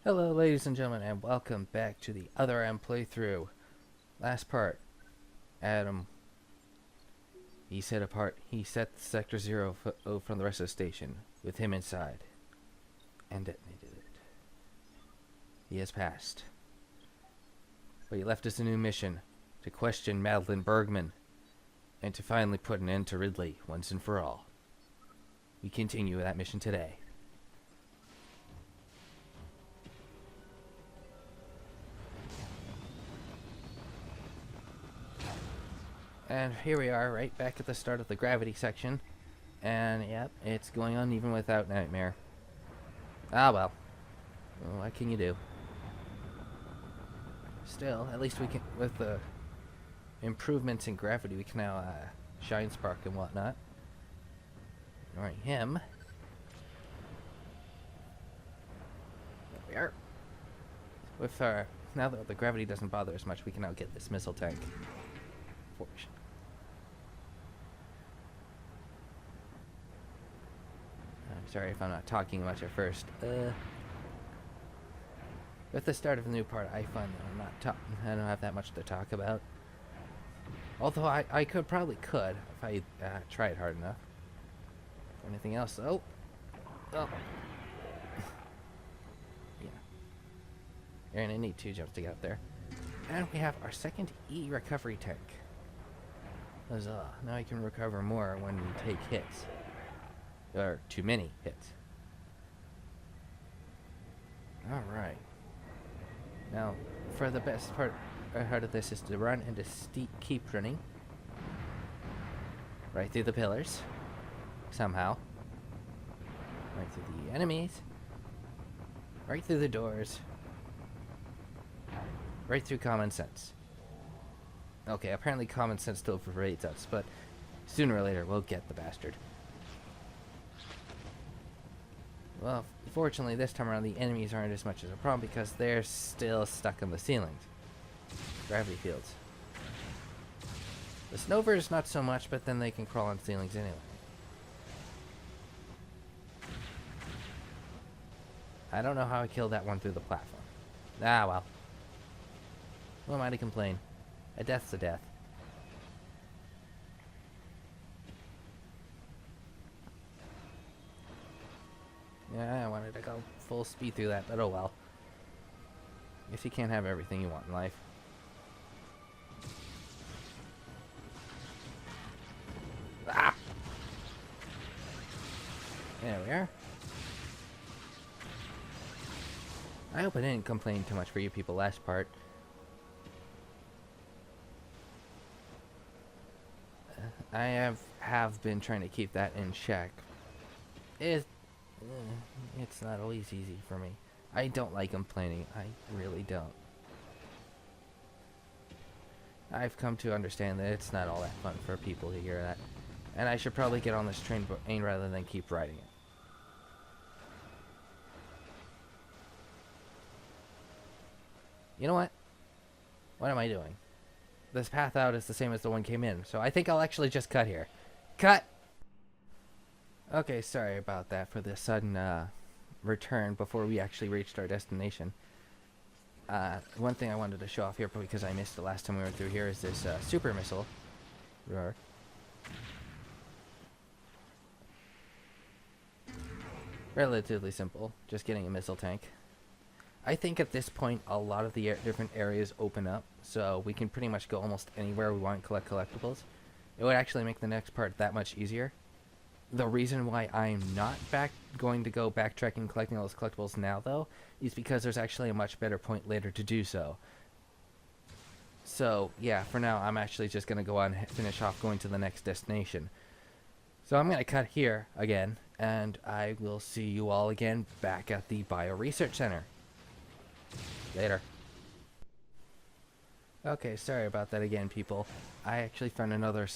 Hello, ladies and gentlemen, and welcome back to the Other M playthrough. Last part, Adam, he set Sector Zero from the rest of the station, with him inside, and detonated it. He has passed. But he left us a new mission, to question Madeline Bergman, and to finally put an end to Ridley, once and for all. We continue that mission today. And here we are, right back at the start of the gravity section. And, yep, it's going on even without Nightmare. Ah, well. What can you do? Still, at least we can, with the improvements in gravity, we can now shine spark and whatnot. Alright, him. There we are. With our, now that the gravity doesn't bother us much, we can now get this missile tank. I'm sorry if I'm not talking much at first. With the start of the new part, I find that I don't have that much to talk about. Although I probably could if I tried hard enough. Anything else? Oh. Yeah. You're gonna need 2 jumps to get up there. And we have our second E recovery tank. Huzzah. Now I can recover more when we take hits. Or too many hits. Alright. Now, for the best part of this is to run and to keep running. Right through the pillars. Somehow. Right through the enemies. Right through the doors. Right through common sense. Okay, apparently common sense still pervades us, but sooner or later we'll get the bastard. Well, fortunately this time around the enemies aren't as much as a problem because they're still stuck on the ceilings. Gravity fields. The Snovers not so much, but then they can crawl on ceilings anyway. I don't know how I killed that one through the platform. Ah, well. Who am I to complain? A death's a death. Yeah, I wanted to go full speed through that, but oh well. Guess you can't have everything you want in life. Ah! There we are. I hope I didn't complain too much for you people last part. I have been trying to keep that in check. It's not always easy for me. I don't like complaining. I really don't. I've come to understand that it's not all that fun for people to hear that. And I should probably get on this train rather than keep riding it. You know what? What am I doing? This path out is the same as the one came in, so I think I'll actually just cut here. Cut! Okay, sorry about that for the sudden return before we actually reached our destination. One thing I wanted to show off here because I missed the last time we were through here is this super missile. Roar. Relatively simple, just getting a missile tank. I think at this point a lot of the different areas open up, so we can pretty much go almost anywhere we want and collect collectibles. It would actually make the next part that much easier. The reason why I'm not going to go backtracking collecting all those collectibles now, though, is because there's actually a much better point later to do so. So, yeah, for now, I'm actually just going to go on and finish off going to the next destination. So I'm going to cut here again, and I will see you all again back at the Bio Research Center. Later. Okay, sorry about that again, people. I actually found another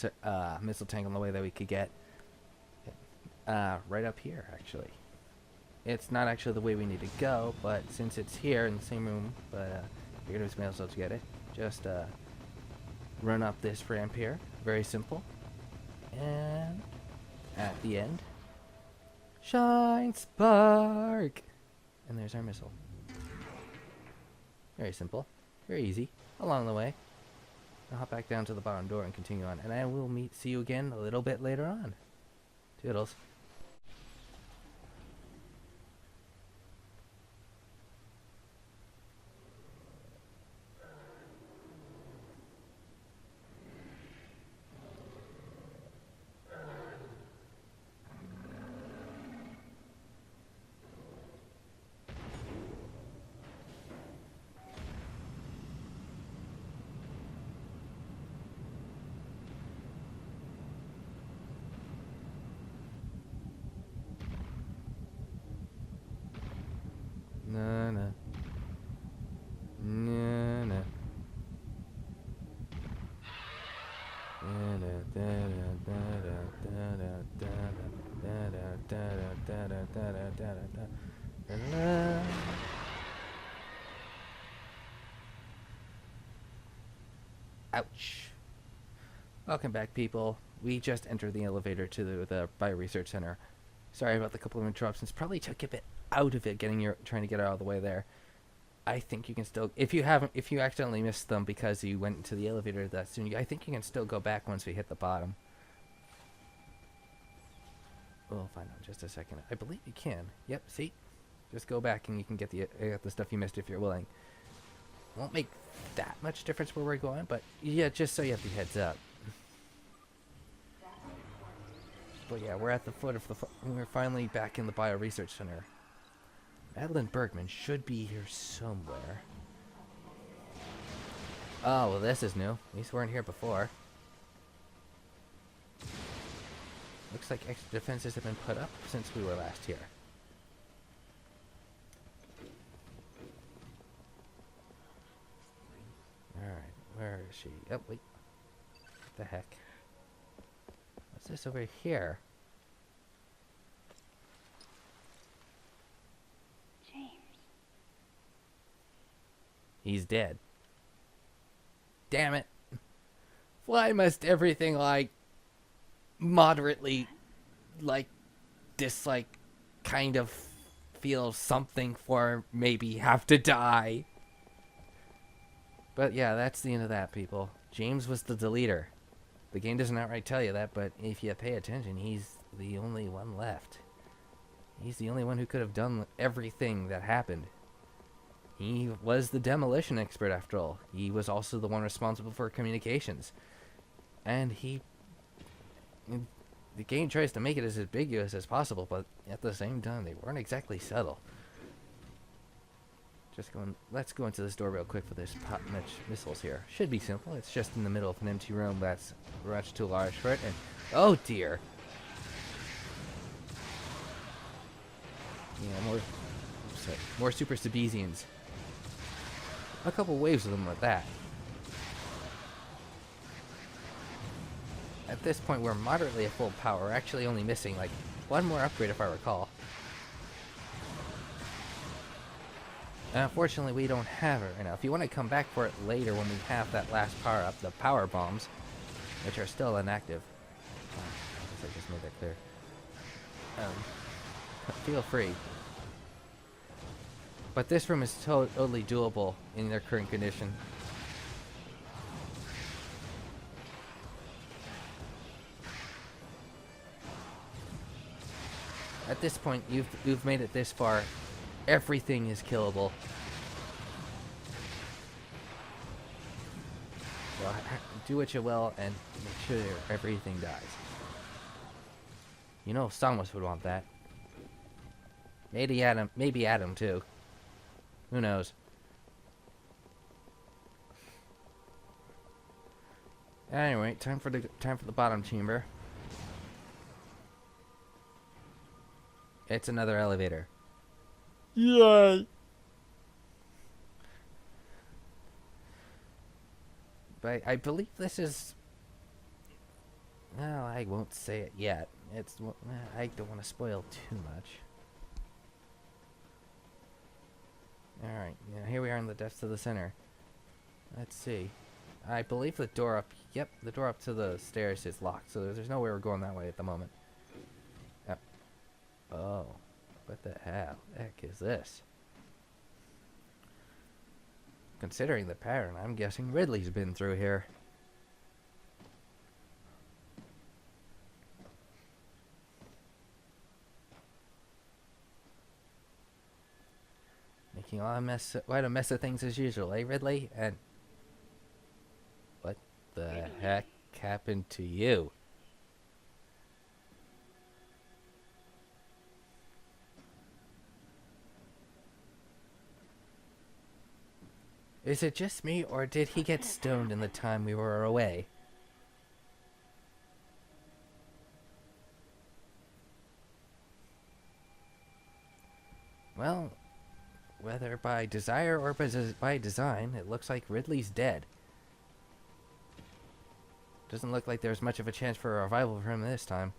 missile tank on the way that we could get. Right up here, actually. It's not actually the way we need to go, but since it's here in the same room, but you're gonna be able to get it. Just run up this ramp here. Very simple. And at the end, shine spark! And there's our missile. Very simple. Very easy. Along the way. I'll hop back down to the bottom door and continue on. And I will see you again a little bit later on. Toodles. Na na. Na na. Ouch. Welcome back, people. We just entered the elevator to the Bioresearch Center. Sorry about the couple of interruptions. Probably took a bit out of it trying to get out of the way there. I think you can still, if you accidentally missed them because you went into the elevator that soon, I think you can still go back once we hit the bottom. We'll find out in just a second. I believe you can. Yep, see? Just go back and you can get the stuff you missed if you're willing. Won't make that much difference where we're going, but yeah, just so you have the heads up. But yeah, we're at the foot of we're finally back in the Bioresearch Center. Madeline Bergman should be here somewhere. Oh, well, this is new. These weren't here before. Looks like extra defenses have been put up since we were last here. Alright, where is she? Oh, wait. What the heck? What's this over here? James. He's dead. Damn it. Why must everything, like, moderately, like, dislike, kind of feel something for maybe have to die? But yeah, that's the end of that, people. James was the deleter. The game doesn't outright tell you that, but if you pay attention, he's the only one left. He's the only one who could have done everything that happened. He was the demolition expert, after all. He was also the one responsible for communications. And the game tries to make it as ambiguous as possible, but at the same time, they weren't exactly subtle. Let's go into this door real quick for this missiles here. Should be simple. It's just in the middle of an empty room that's much too large for it. And oh dear. Yeah, more Super Sabezians. A couple waves of them with that. At this point, we're moderately at full power. We're actually only missing like one more upgrade, if I recall. Unfortunately, we don't have it right now. If you want to come back for it later when we have that last power-up, the power bombs, which are still inactive. I guess I just made that clear. Feel free. But this room is totally doable in their current condition. At this point, you've made it this far. Everything is killable. So do what you will and make sure everything dies. You know, Samus would want that. Maybe Adam too. Who knows? Anyway, time for the bottom chamber. It's another elevator. Yay! But I believe this is... Well, I won't say it yet. I don't want to spoil too much. Alright, yeah, here we are in the depths of the center. Let's see. I believe the door up... Yep, the door up to the stairs is locked, so there's no way we're going that way at the moment. Yep. Oh. What the hell? The heck is this? Considering the pattern, I'm guessing Ridley's been through here. Making quite a mess of things as usual, eh, Ridley? And what the heck happened to you? Is it just me, or did he get stoned in the time we were away? Well, whether by desire or by design, it looks like Ridley's dead. Doesn't look like there's much of a chance for a revival for him this time.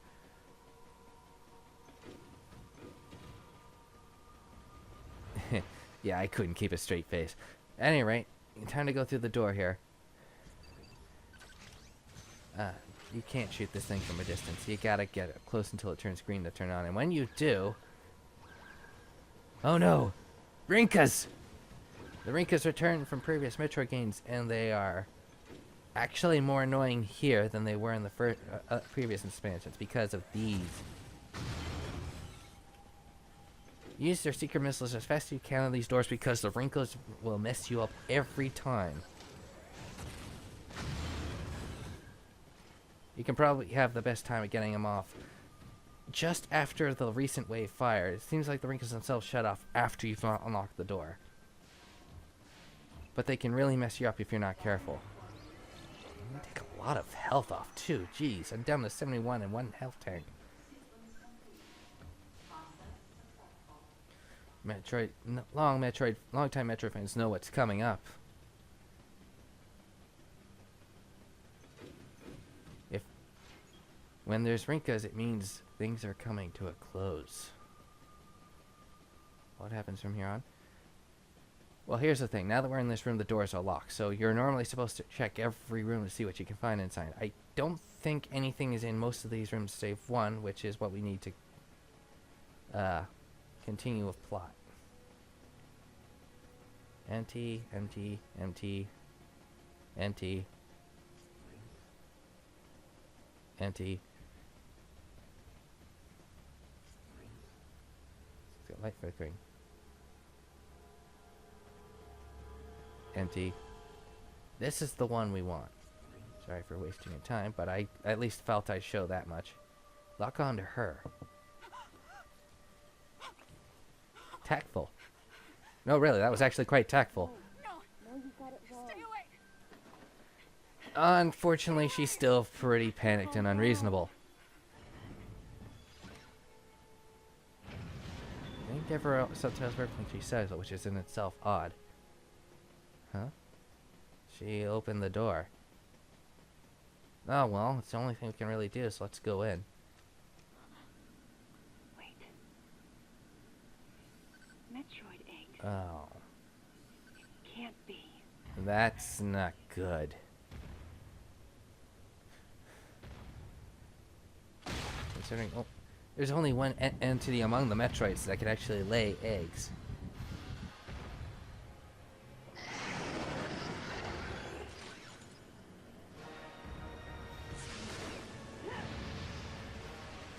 Yeah, I couldn't keep a straight face. At any rate, time to go through the door here. You can't shoot this thing from a distance. You gotta get it close until it turns green to turn on. And when you do... Oh no! Rinkas! The Rinkas returned from previous Metroid games, and they are actually more annoying here than they were in the previous expansions because of these. Use their secret missiles as fast as you can on these doors because the Rinkas will mess you up every time. You can probably have the best time at getting them off just after the recent wave fire. It seems like the Rinkas themselves shut off after you've unlocked the door. But they can really mess you up if you're not careful. You take a lot of health off too. Jeez, I'm down to 71 and 1 health tank. Long-time Metroid fans know what's coming up. When there's Rinkas, it means things are coming to a close. What happens from here on? Well, here's the thing. Now that we're in this room, the doors are locked. So you're normally supposed to check every room to see what you can find inside. I don't think anything is in most of these rooms save one, which is what we need to continue with plot. Empty, empty, empty, empty, empty. It's got light flickering. Empty. This is the one we want. Sorry for wasting your time, but I at least felt I'd show that much. Lock on to her. Tactful. No, really, that was actually quite tactful. Unfortunately, she's still pretty panicked and unreasonable. I think never subtitles everything she says, which is in itself odd. Huh? She opened the door. Oh, well, it's the only thing we can really do, so let's go in. Wait. Metroid eggs. Oh. It can't be. That's not good. Considering, oh, there's only one entity among the Metroids that can actually lay eggs.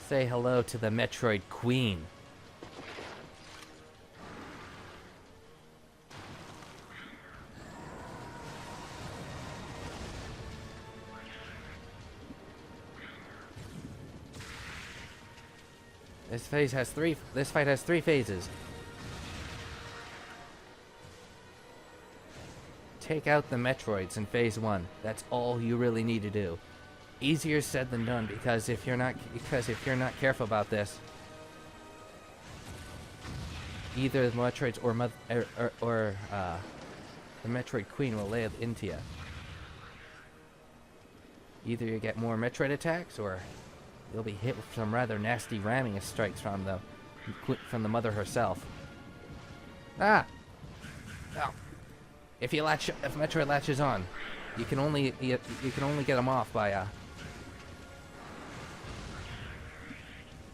Say hello to the Metroid Queen. This fight has three phases. Take out the Metroids in phase 1. That's all you really need to do. Easier said than done because if you're not careful about this, either the Metroids or the Metroid Queen will lay it into you. Either you get more Metroid attacks, or you'll be hit with some rather nasty ramming strikes from the mother herself. Ah! Oh. If Metroid latches on, you can only get them off by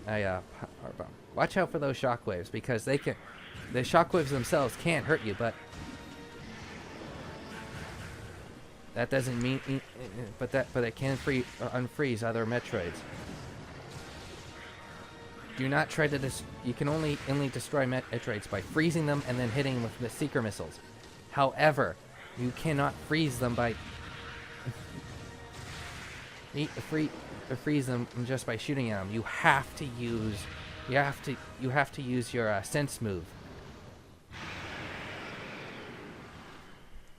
power bomb. Watch out for those shockwaves because the shockwaves themselves can't hurt you, but That doesn't mean, but it can unfreeze other Metroids. Do not try to you can only destroy Metroids by freezing them and then hitting them with the seeker missiles. However, you cannot freeze them by freeze them just by shooting at them. You have to use your sense move.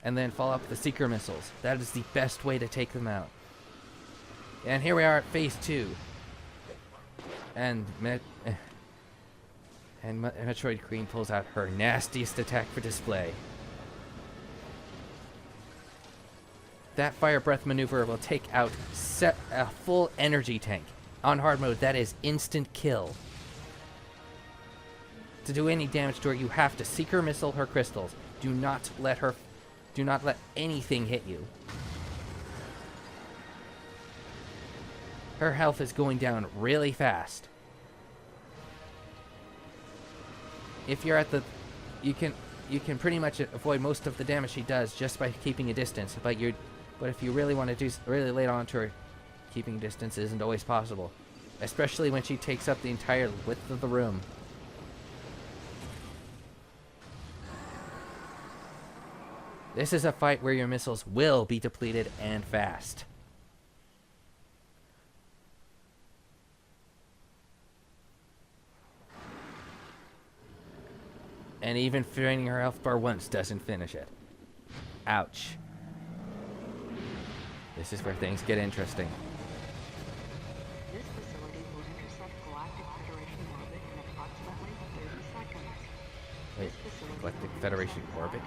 And then follow up with the seeker missiles. That is the best way to take them out. And here we are at phase 2. And Metroid Queen pulls out her nastiest attack for display. That fire breath maneuver will take out a full energy tank. On hard mode, that is instant kill. To do any damage to her, you have to seeker missile her crystals. Do not let anything hit you. Her health is going down really fast. If you're at the, you can pretty much avoid most of the damage she does just by keeping a distance. But if you really want to do really late on to her, keeping distance isn't always possible, especially when she takes up the entire width of the room. This is a fight where your missiles will be depleted and fast. And even draining her health bar once doesn't finish it. Ouch. This is where things get interesting. This facility will intersect Galactic Federation orbit in approximately 30 seconds. Wait, Galactic Federation orbit?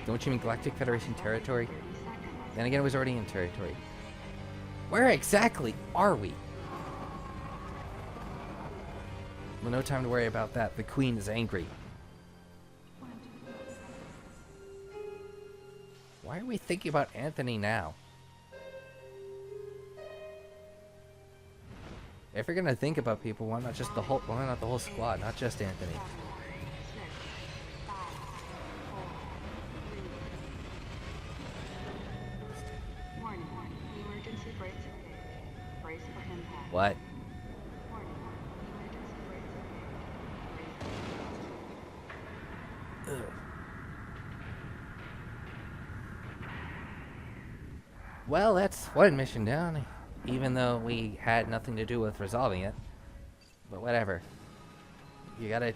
Don't you mean Galactic Federation territory? Then again, it was already in territory. Where exactly are we? Well, no time to worry about that. The Queen is angry. Why are we thinking about Anthony now? If you're gonna think about people, why not the whole squad, not just Anthony? What? Ugh. Well, that's one mission down, even though we had nothing to do with resolving it. But whatever. You have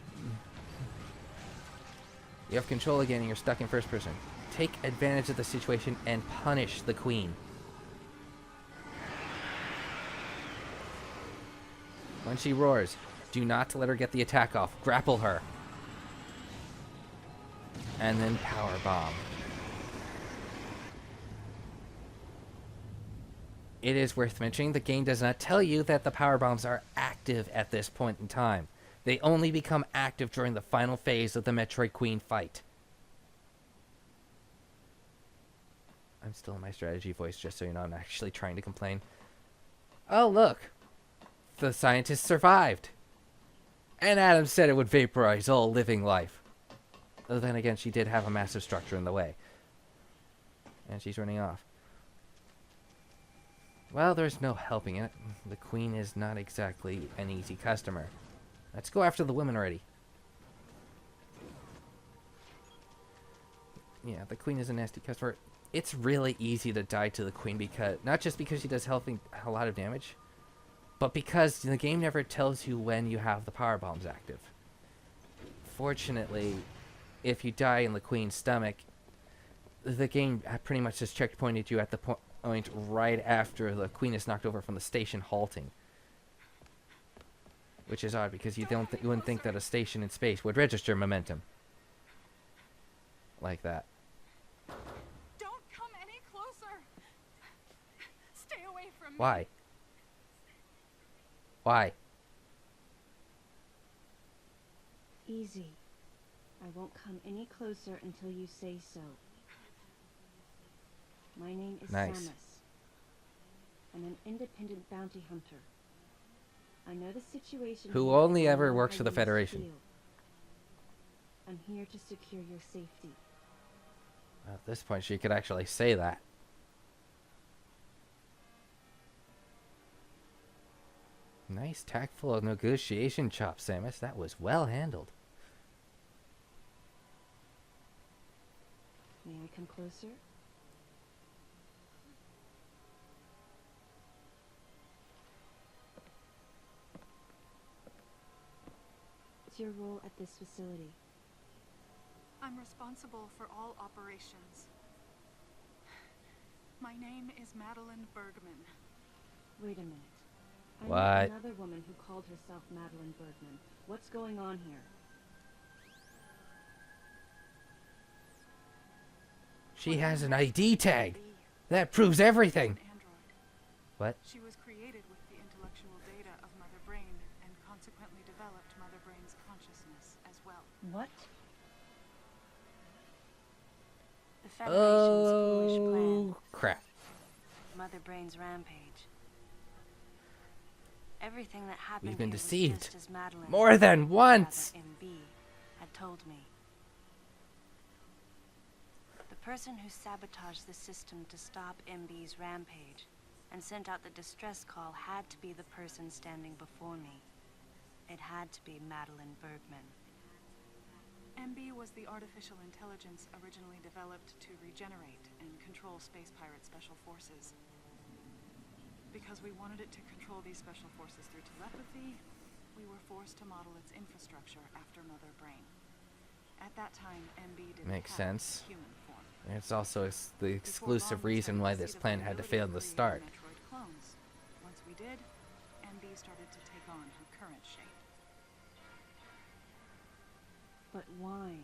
control again and you're stuck in first person. Take advantage of the situation and punish the Queen. When she roars, do not let her get the attack off. Grapple her. And then power bomb. It is worth mentioning the game does not tell you that the power bombs are active at this point in time. They only become active during the final phase of the Metroid Queen fight. I'm still in my strategy voice, just so you know I'm actually trying to complain. Oh, look! The scientists survived! And Adam said it would vaporize all living life. Though then again, she did have a massive structure in the way. And she's running off. Well, there's no helping it. The Queen is not exactly an easy customer. Let's go after the women already. Yeah, the Queen is a nasty customer. It's really easy to die to the Queen because not just because she does a lot of damage, but because the game never tells you when you have the power bombs active. Fortunately, if you die in the Queen's stomach, the game pretty much just checkpointed you at the point right after the Queen is knocked over from the station halting. Which is odd because you wouldn't think that a station in space would register momentum like that. Don't come any closer. Stay away from me. Why? Why? Easy. I won't come any closer until you say so. My name is Nice. Samus. I'm an independent bounty hunter. I know the situation. Who here only and I ever know works how for the you must Federation. feel. I'm here to secure your safety. At this point, she could actually say that. Nice tactful negotiation chop, Samus. That was well handled. May I come closer? What's your role at this facility? I'm responsible for all operations. My name is Madeline Bergman. Wait a minute. I What? met another woman who called herself Madeline Bergman. What's going on here? She has an ID tag. That proves everything. Android. What? She was created with the intellectual data of Mother Brain and consequently developed Mother Brain's consciousness as well. What? The Federation's foolish plan. Oh, crap. Mother Brain's rampage. Everything that happened We've been here was deceived. just as Madeline, More than or once. rather MB, had told me. The person who sabotaged the system to stop MB's rampage and sent out the distress call had to be the person standing before me. It had to be Madeline Bergman. MB was the artificial intelligence originally developed to regenerate and control space pirate special forces. Because we wanted it to control these special forces through telepathy, we were forced to model its infrastructure after Mother Brain. At that time, MB didn't Makes have sense. human form. It's also the Before exclusive long, we reason started why to see this the plan had to viability fail of at the creating start. Metroid clones. Once we did, MB started to take on her current shape. But why?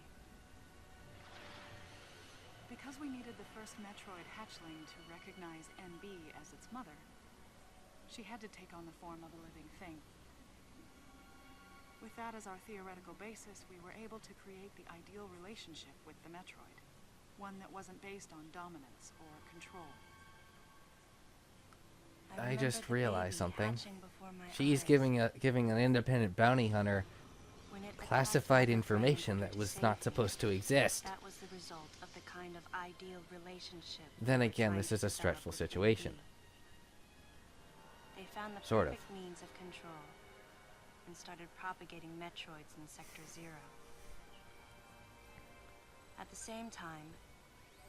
Because we needed the first Metroid hatchling to recognize MB as its mother, she had to take on the form of a living thing. With that as our theoretical basis, we were able to create the ideal relationship with the Metroid. One that wasn't based on dominance or control. I just remember the realized baby something. hatching before my She's eyes. giving an independent bounty hunter When it attacked classified Mother Brain information in that order was save not me, supposed to exist. that was the result of the kind of ideal relationship. Then we were again, trying this to is a develop stressful with situation. MB. They found the Sort of. perfect means of control and started propagating Metroids in Sector 0. At the same time,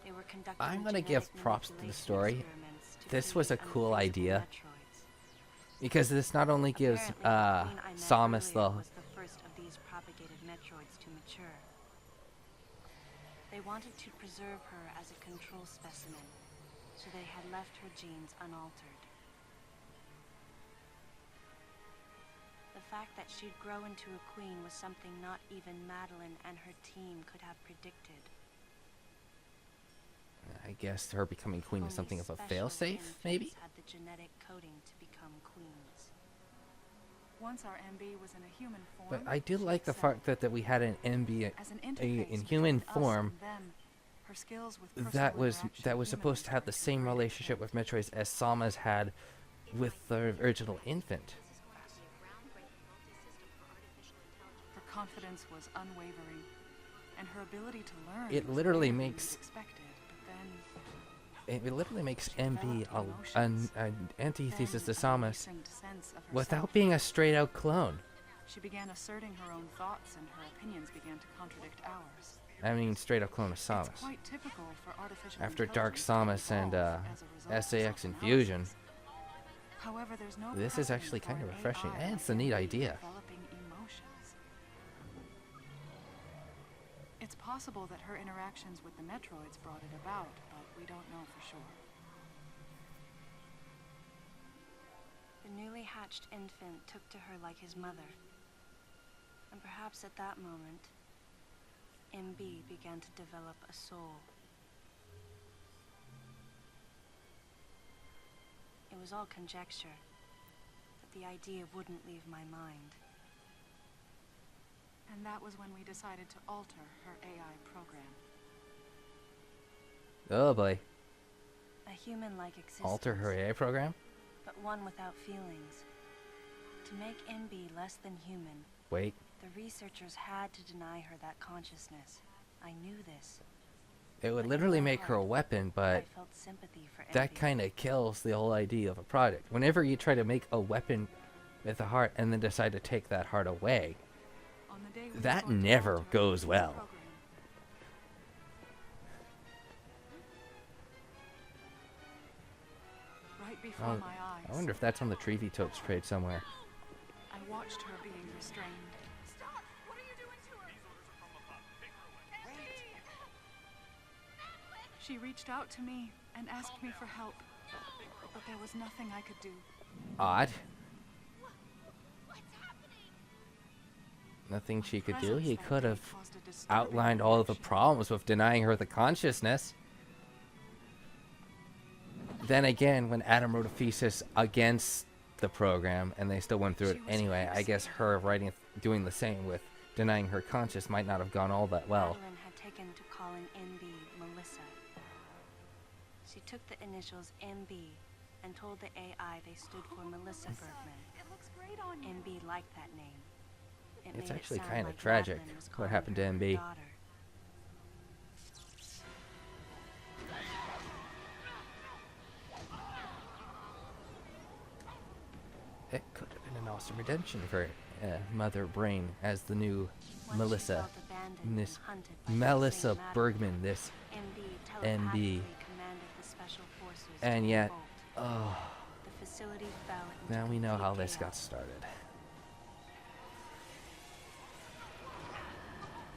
they were conducting I'm gonna genetic give props to the manipulation story. experiments to This was a create cool unphysical idea. Metroids. Because this not only gives Apparently, the queen I met Samus earlier the was the first of these propagated Metroids to mature. They wanted to preserve her as a control specimen, so they had left her genes unaltered. The fact that she'd grow into a queen was something not even Madeline and her team could have predicted. I guess her becoming queen is Only something of a special failsafe, infants maybe? had the genetic coding to become queens. Once our MB was in a human form, But I do she like the excelled. fact that we had an MB As an in interface human between us form and them, her skills with that personal was interaction with supposed to have the humans same were relationship with Metroids as Sama's had with the original infant. Her confidence was unwavering, and her ability to learn It was literally greater than makes- we'd expected, but then It literally makes She MB developed an emotions. antithesis to then a Samus recent sense of without herself. being a straight out clone. She began asserting her own thoughts, and her opinions began to contradict ours. I mean, straight up clone of It's Samus. quite typical for artificial After Dark intelligence to Samus and evolve as a result of SAX and self-analysis. Fusion, However, there's no this is precedent actually for kind of an refreshing, AI and like it's a neat MB idea. developing emotions. It's possible that her interactions with the Metroids brought it about, but we don't know for sure. The newly hatched infant took to her like his mother. And perhaps at that moment, MB began to develop a soul. It was all conjecture, but the idea wouldn't leave my mind. And that was when we decided to alter her AI program. Oh boy. A human-like existence. Alter her AI program? But one without feelings. To make MB less than human, Wait. the researchers had to deny her that consciousness. I knew this. It would But in literally my make her a heart, weapon, I but felt sympathy for that MB. kind of kills the whole idea of a product. Whenever you try to make a weapon with the heart and then decide to take that heart away. On the day we That fought to never alter goes the well. program. Right before Oh, my eyes, I wonder if that's on the Trevi Topes trade somewhere. I watched her being restrained. Stop! What are you doing to her? She reached out to me and asked me for help, but there was nothing I could do. Odd. What's happening? Nothing she could do. Presence He that could day have caused a disturbing outlined all of the reaction. problems with denying her the consciousness. Then again, when Adam wrote a thesis against the program and they still went through it She was anyway, I guess her writing, doing the same with denying her conscious might not have gone all that well. Madeline had taken to calling MB Melissa. She took the initials MB and told the AI they stood for Melissa Bergman. It looks great on you. MB liked that name. It It's made it actually sound kinda like tragic Madeline was what calling happened to her her MB. daughter. It could have been an awesome redemption for Mother Brain as the new Once she Melissa. felt abandoned This and hunted by Melissa the same Madeline, Bergman, this. MB MB. telepathically commanded the special forces And to yet, revolt. oh, The facility fell into now we know complete how this got chaos, started.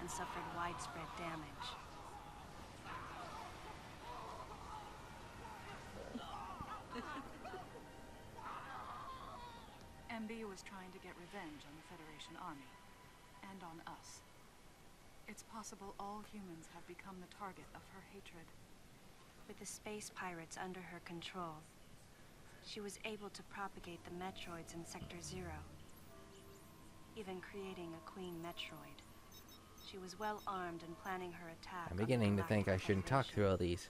and suffered widespread damage. MB was trying to get revenge on the Federation Army, and on us. It's possible all humans have become the target of her hatred. With the space pirates under her control, she was able to propagate the Metroids in Sector Zero, even creating a Queen Metroid. She was well armed and planning her attack. I'm on the beginning to think I Galactic shouldn't talk Federation. through all these.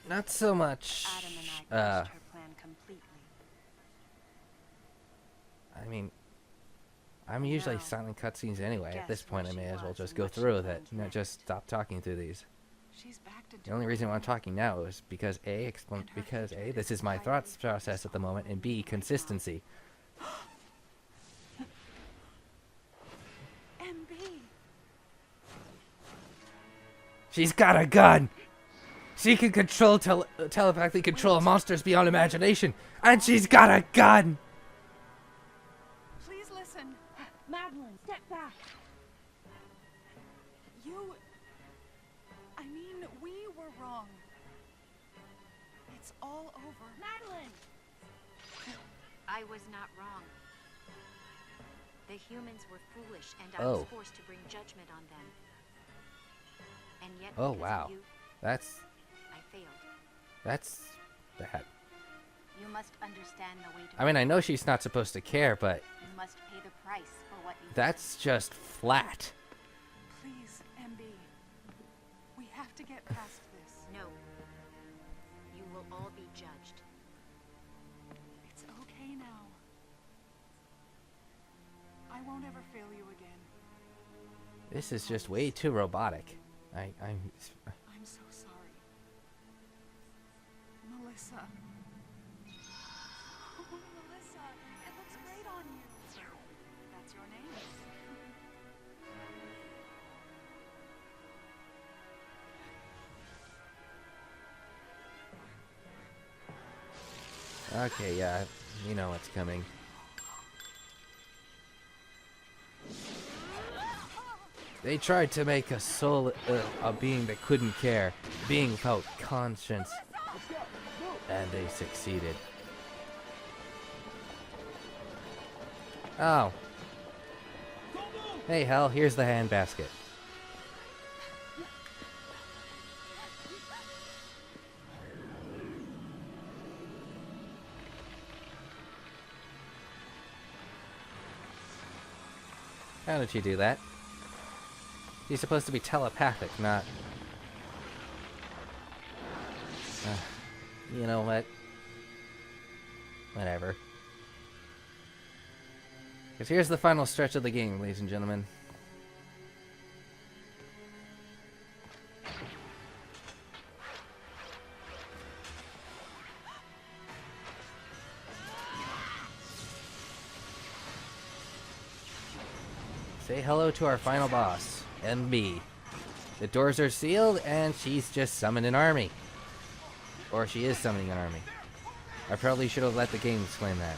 Not so much. Adam and I crushed her plan completely. I mean, I'm usually Now, silent cutscenes anyway. At this guess where point, I she may as well was just and go what she through with it. planned Not next. just stop talking through these. She's backed into The only her reason why I'm plan. talking now is because A, this is my thoughts process at the moment, and B, consistency. MB! She's got a gun! She can control telepathically control monsters beyond imagination, and she's got a gun! Please listen. Madeline, step back. I mean, we were wrong. It's all over. Madeline! I was not wrong. The humans were foolish, and I Oh. was forced to bring judgment on them. And yet, Oh, because wow. of you, That's I failed. bad. You must understand the weight of I mean, I know she's not supposed to care, but You must pay the price for what you've that's just flat. Please, MB. We have to get past this. done. No. You will all be judged. It's okay now. I won't ever fail you again. This is just way too robotic. I'm I'm so sorry. Melissa. Oh, Melissa, it looks great on you. That's your name. okay, yeah, you know what's coming. They tried to make a soul, a being that couldn't care, a being without conscience, and they succeeded. Oh. Hey, Hal, here's the handbasket. How did she do that? She's supposed to be telepathic, not... you know what? Whatever. Because here's the final stretch of the game, ladies and gentlemen. say hello to our final boss, MB. The doors are sealed, and she's just summoned an army. Or she is summoning an army. I probably should have let the game explain that.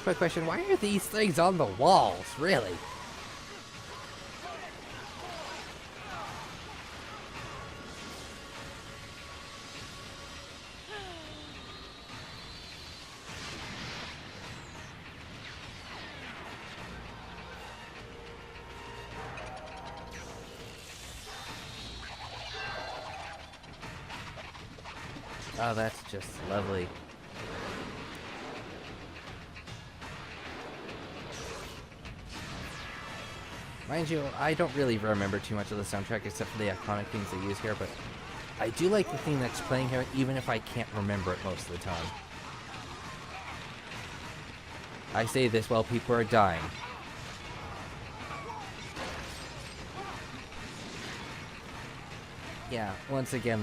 Quick question, why are these things on the walls, really? Oh, that's just lovely. Mind you, I don't really remember too much of the soundtrack except for the iconic things they use here, but I do like the theme that's playing here, even if I can't remember it most of the time. I say this while people are dying. Yeah, once again,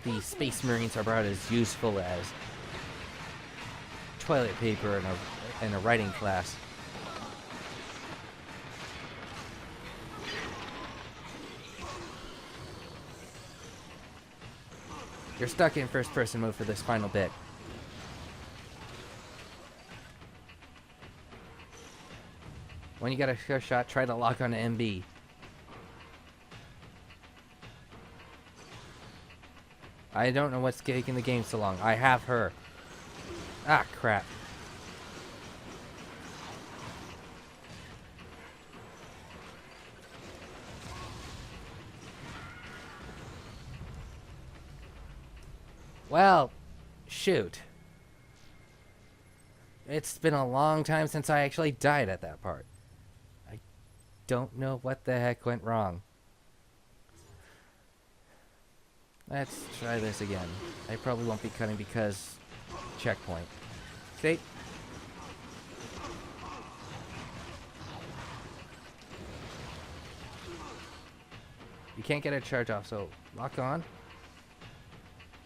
the Space Marines are about as useful as toilet paper in a writing class. You're stuck in first-person mode for this final bit. When you get a sure shot, try to lock on to MB. I don't know what's taking the game so long. I have her. Ah, crap. Well, shoot. It's been a long time since I actually died at that part. I don't know what the heck went wrong. Let's try this again. I probably won't be cutting because checkpoint. Okay. You can't get a charge off, so lock on.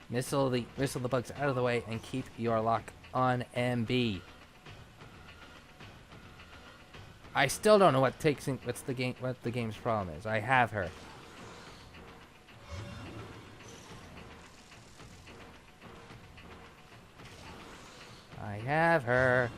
Missile the bugs out of the way and keep your lock on MB. I still don't know what the game's problem is. I have her. I have her.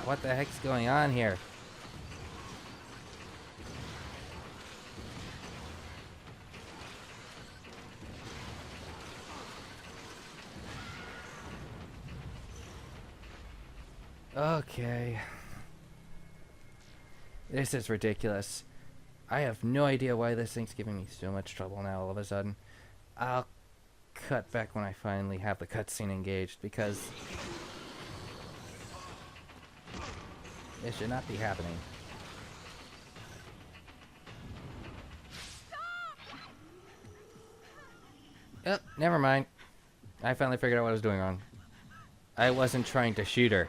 What the heck's going on here? Okay. This is ridiculous. I have no idea why this thing's giving me so much trouble now all of a sudden. I'll cut back when I finally have the cutscene engaged because this should not be happening. Oh, never mind. I finally figured out what I was doing wrong. I wasn't trying to shoot her.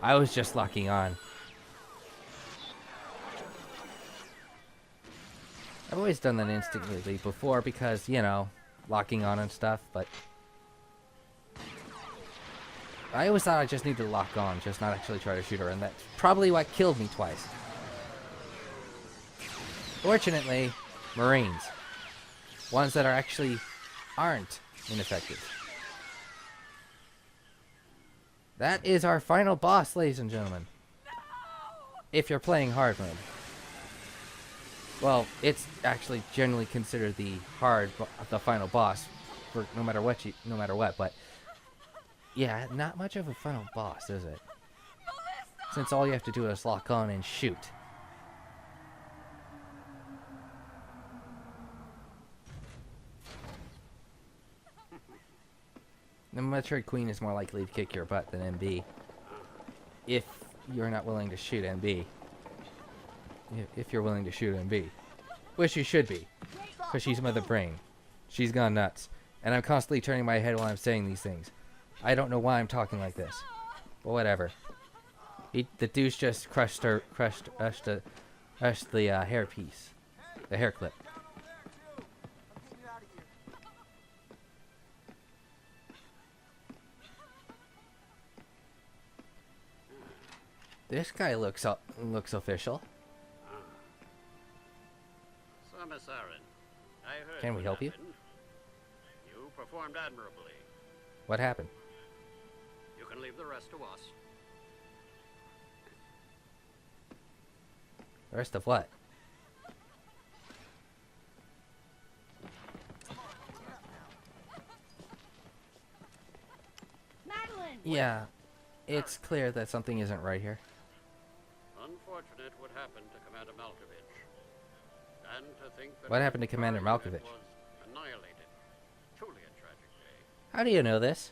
I was just locking on. I've always done that instinctively before because, you know, locking on and stuff, but I always thought I just needed to lock on, just not actually try to shoot her, and that's probably what killed me twice. Fortunately, Marines. Ones that aren't ineffective. That is our final boss, ladies and gentlemen. If you're playing hard mode. Well, it's actually generally considered the final boss for no matter what, but yeah, not much of a final boss, is it? Since all you have to do is lock on and shoot. The Metroid Queen is more likely to kick your butt than MB. If you're not willing to shoot MB. If you're willing to shoot MB. Which you should be. Because she's Mother Brain. She's gone nuts. And I'm constantly turning my head while I'm saying these things. I don't know why I'm talking like this. But whatever. The douche just crushed the hair piece. The hair clip. This guy looks official. So, Miss Aaron, I heard Can we what help you? happened. You performed admirably. What happened? You can leave the rest to us. The rest of what? Madeline! Yeah, it's clear that something isn't right here. Unfortunate what happened to Commander Malkovich. And to think that What happened to Commander Target Malkovich? was annihilated. Truly a tragic day. How do you know this?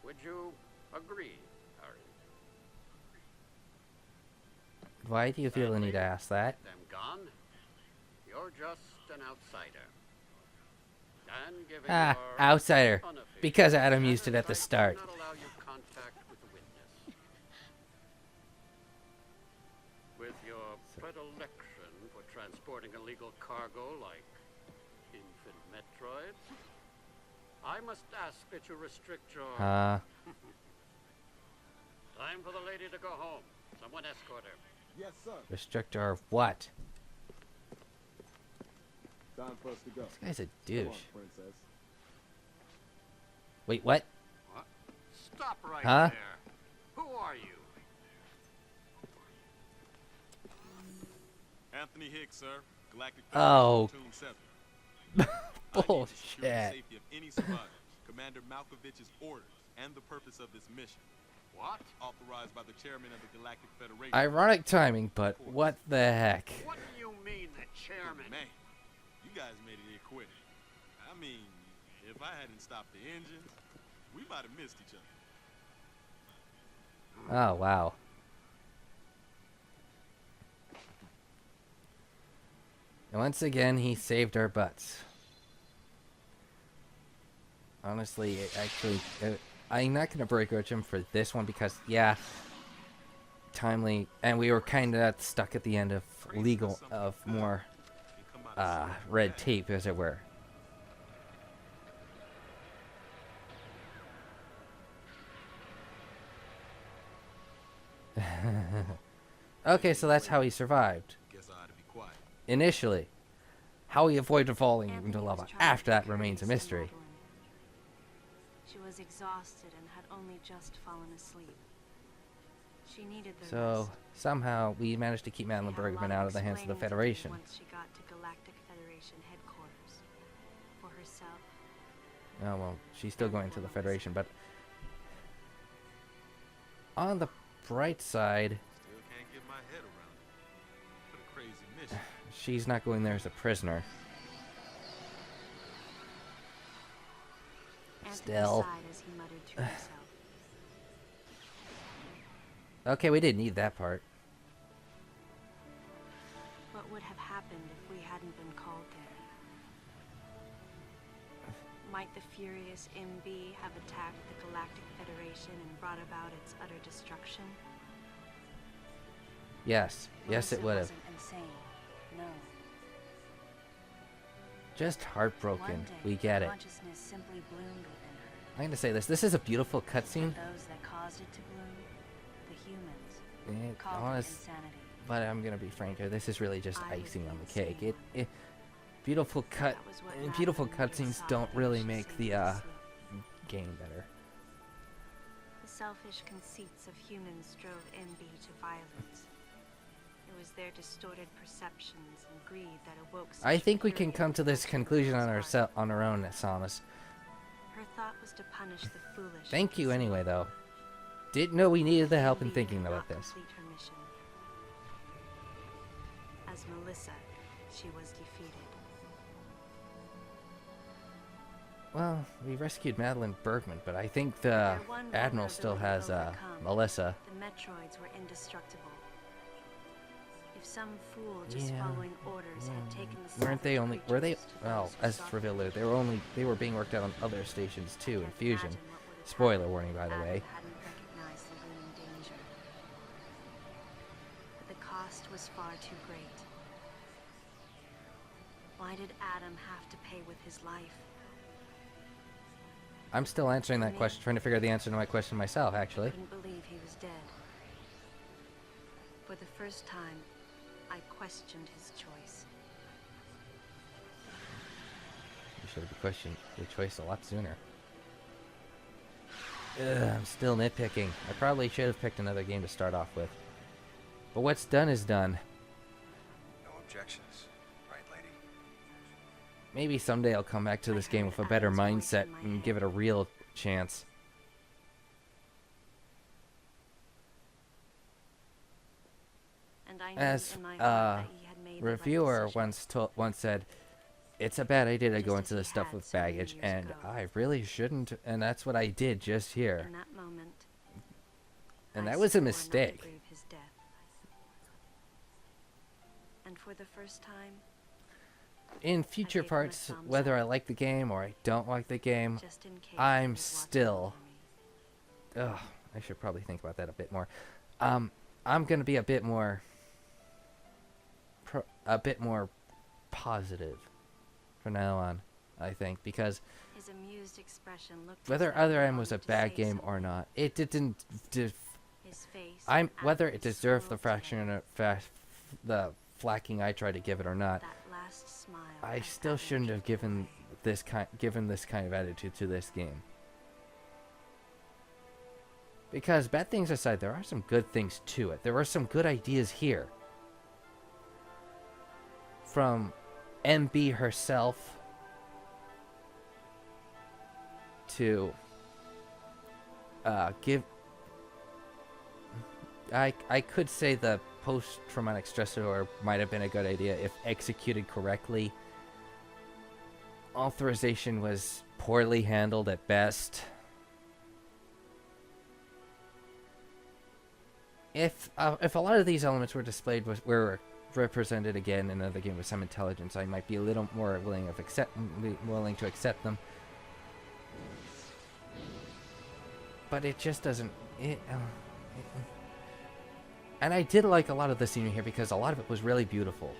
Would you agree, Aaron? Why do you feel the need to ask that? Them gone? You're just an outsider. And given Ah, your outsider. unofficial Because Adam used it at the status, I start. cannot allow you contact with the witness. With your predilection for transporting illegal cargo like infant Metroids, I must ask that you restrict your... Uh, Time for the lady to go home. Someone escort her. Yes, sir. restrictor of what? Time for us to go. This guy's a Come douche. on, princess. Wait, what? What? Stop right Huh? there. Who are you? Anthony Hicks, sir. Galactic Oh. Federation, Tomb 7. I need to secure the Bullshit. safety of any survivors. Commander Malkovich's orders and the purpose of this mission, What? authorized by the chairman of the Galactic Federation. Ironic timing, but what the heck? What do you mean, the chairman? Man, you guys made it here quick. I mean, if I hadn't stopped the engines, we might have missed each other. Oh, wow. And once again, he saved our butts. Honestly, I'm not going to begrudge him for this one because, yeah, timely. And we were kind of stuck at the end of more red tape, as it were. Okay, so that's how he survived. Guess I ought to be quiet. Initially. How he avoided falling Anthony into was lava trying after to that be remains a courteous to mystery. Madeline. She was exhausted and had only just fallen asleep. She needed the So, rest. somehow, we managed to keep Madeline They had a Bergman lot out of the hands of the explaining to do Federation. Once she got to Galactic Federation headquarters. For herself. Oh, well, she's still going to the Federation, but... On the bright side, Still can't get my head around it. What a crazy mission. she's not going there as a prisoner. Anthony Still. sighed as he muttered to himself. Okay, we didn't need that part. What would have happened if we hadn't been called there? Might the furious MB have attacked the Galactic Federation and brought about its utter destruction? Yes. Yes, it Melissa would have. wasn't insane. No. Just heartbroken. One day, We get it. consciousness simply bloomed within her. I'm going to say this. This is a beautiful cutscene. Those that caused it to bloom, the humans, It- called it honest, insanity. but I'm going to be frank here. This is really just I was icing the on the cake. insane one. Beautiful That was what beautiful Madeline cutscenes saw don't that really she make saved the her sleep. game better. The selfish conceits of humans drove MB to violence. It was their distorted perceptions and greed that awoke such I think we can fury come to this in conclusion on Madeline's our heart. on our own, Samus. Her thought was to punish the foolish. Thank you and anyway, simple. though. Didn't know we needed the help in MB thinking did about not this. complete her mission. As Melissa, she was defeated. Well, we rescued Madeline Bergman, but I think the Their one Admiral still has vulnerability overcome, Melissa. The Metroids were indestructible. If some fool just Yeah. following orders had taken the Weren't they savage only? Were they? creatures to Well, those who as sought revealed later, they were being worked out on other stations too in Can't Fusion. imagine what would have Spoiler happened warning, by if the Adam way. hadn't recognized the looming danger. But the cost was far too great. Why did Adam have to pay with his life? I'm still answering that question, trying to figure out the answer to my question myself, I actually. couldn't believe he was dead. For the first time, I questioned his choice. You should have questioned your choice a lot sooner. Ugh, I'm still nitpicking. I probably should have picked another game to start off with. But what's done is done. No objections, right, lady? Maybe someday I'll come back to this game with a better mindset and give it a real chance. And I knew As in my heart that he had made the right reviewer decision. once said, it's a bad idea to Just go as into he this stuff had with so many baggage, years and ago. I really shouldn't, and that's what I did just here. In that moment, And I that was a swore not to mistake. grieve his death. And for the first time, In future gave him a parts, thumbs whether up. I like the game or I don't like the game, just in case he I'm was watching still... over me. Ugh, I should probably think about that a bit more. I'm gonna be a bit more positive from now on, I think, because His amused expression looked as whether though Other he M was a wanted to bad say game or something. not, it didn't. His face Whether it aptly deserved the swirled fraction together. the flacking I tried to give it or not, That last smile I as still Adam shouldn't have drifted given away. this kind of attitude to this game. Because bad things aside, there are some good things to it. There are some good ideas here. From MB herself to I could say the post-traumatic stress disorder might have been a good idea if executed correctly. Authorization was poorly handled at best. If a lot of these elements were displayed were represented again in another game with some intelligence, I might be a little more willing to accept them. But it just doesn't. And I did like a lot of the scenery here because a lot of it was really beautiful.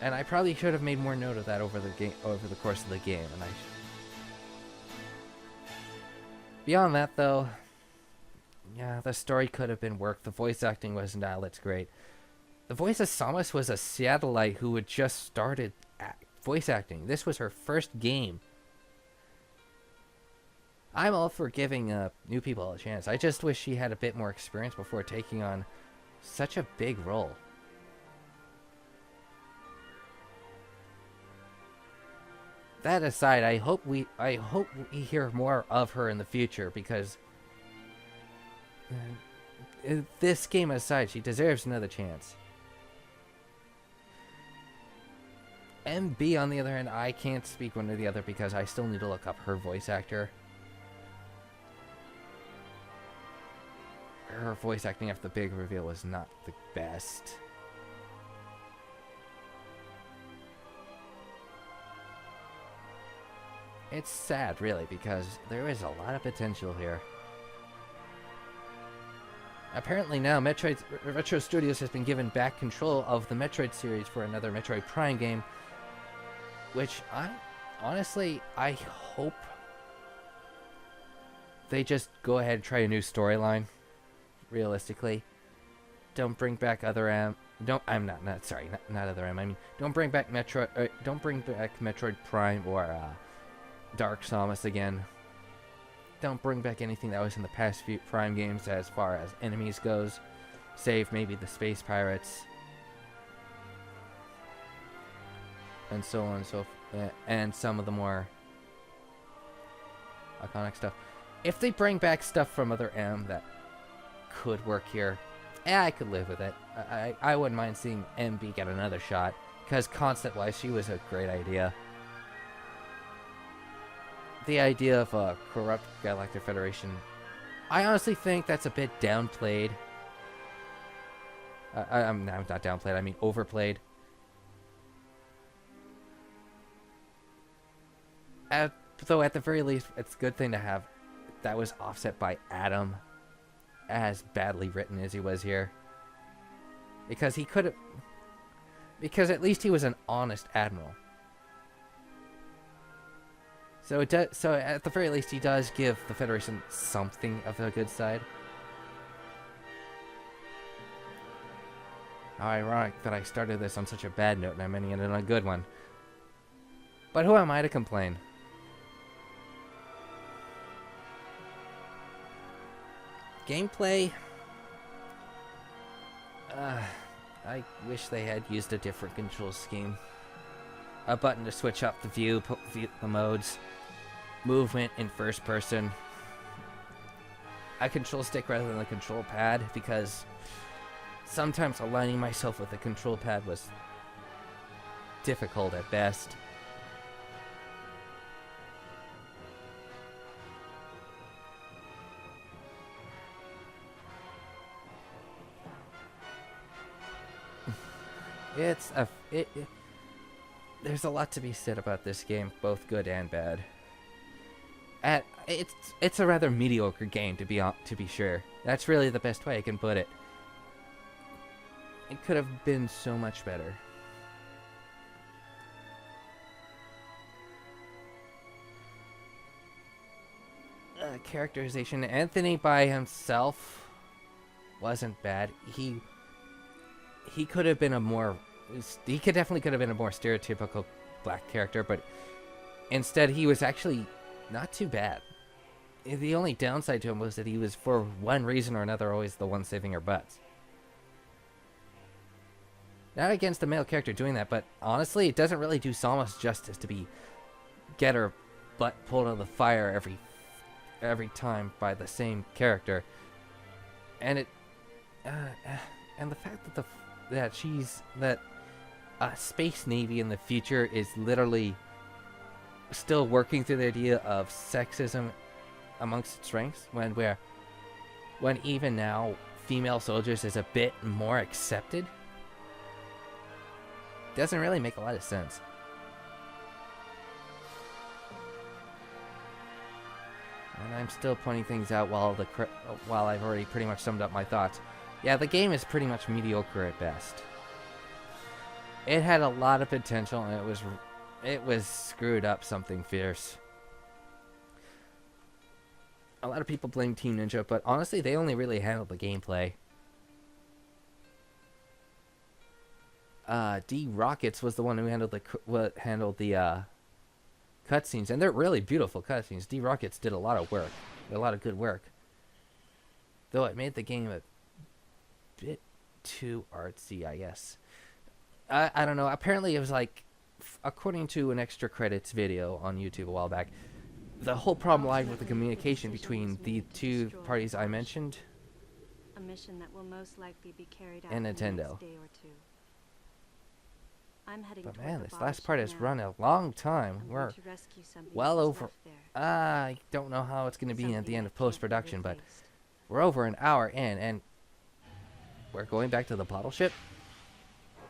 And I probably should have made more note of that over the course of the game. And beyond that, though, yeah, the story could have been worked. The voice acting wasn't all that's great. The voice of Samus was a Seattleite who had just started voice acting. This was her first game. I'm all for giving new people a chance. I just wish she had a bit more experience before taking on such a big role. That aside, I hope we hear more of her in the future because this game aside, she deserves another chance. MB, on the other hand, I can't speak one or the other because I still need to look up her voice actor. Her voice acting after the big reveal was not the best. It's sad, really, because there is a lot of potential here. Apparently now, Retro Studios has been given back control of the Metroid series for another Metroid Prime game, which honestly, I hope they just go ahead and try a new storyline. Realistically, don't bring back Other M. Not Other M. I mean, don't bring back Metroid. Don't bring back Metroid Prime or Dark Samus again. Don't bring back anything that was in the past few Prime games as far as enemies goes, save maybe the space pirates and so on and so forth, and some of the more iconic stuff. If they bring back stuff from Other M that could work here, Yeah, I could live with it. I wouldn't mind seeing MB get another shot, because concept-wise, she was a great idea. The idea of a corrupt Galactic Federation, I honestly think that's a bit downplayed. I'm not downplayed, I mean overplayed. Though at the very least, it's a good thing to have that was offset by Adam, as badly written as he was here. Because he could have... Because at least he was an honest admiral. So it does. So at the very least, he does give the Federation something of the good side. How ironic that I started this on such a bad note and I'm ending it on a good one. But who am I to complain? Gameplay... I wish they had used a different control scheme. A button to switch up the view the modes. Movement in first person. A control stick rather than a control pad, because sometimes aligning myself with a control pad was difficult at best. There's a lot to be said about this game, both good and bad. It's a rather mediocre game, to be sure. That's really the best way I can put it. It could have been so much better. Characterization. Anthony by himself wasn't bad. He could have been a more... He definitely could have been a more stereotypical black character, but instead he was actually not too bad. The only downside to him was that he was, for one reason or another, always the one saving her butts. Not against the male character doing that, but honestly, it doesn't really do Salma's justice to get her butt pulled out of the fire every time by the same character. And and the fact that a space navy in the future is literally still working through the idea of sexism amongst its ranks, when even now female soldiers is a bit more accepted, doesn't really make a lot of sense. And I'm still pointing things out while I've already pretty much summed up my thoughts. Yeah, the game is pretty much mediocre at best. It had a lot of potential, and it was screwed up something fierce. A lot of people blame Team Ninja, but honestly, they only really handled the gameplay. D Rockets was the one who handled the cutscenes, and they're really beautiful cutscenes. D Rockets did a lot of work, a lot of good work. Though it made the game a bit too artsy, I guess. I don't know. Apparently, it was like, according to an extra credits video on YouTube a while back, the whole problem lied with the communication between the two parties I mentioned, a mission that will most likely be carried out and in the Nintendo. next day or two. I'm heading But toward man, the this last battleship part has now. run a long time. I'm We're going to rescue somebody well who's over. left there. I don't know how it's going to be at Something the end that of can't be post-production, but replaced. we're over an hour in, and we're going back to the bottle ship?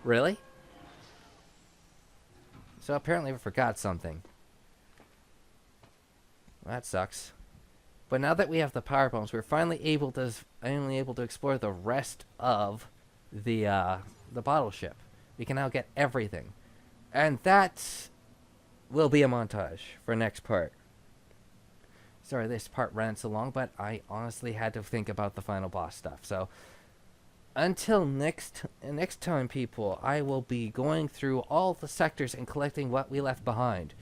Really? So apparently we forgot something. Well, that sucks. But now that we have the power bombs, we're finally able to explore the rest of the bottle ship. We can now get everything. And that will be a montage for next part. Sorry, this part ran so long, but I honestly had to think about the final boss stuff. So, until next time, people, I will be going through all the sectors and collecting what we left behind.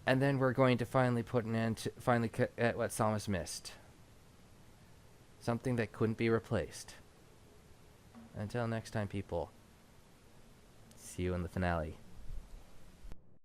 And then we're going to finally put an end to, at what Salma's missed. Something that couldn't be replaced. Until next time, people. See you in the finale.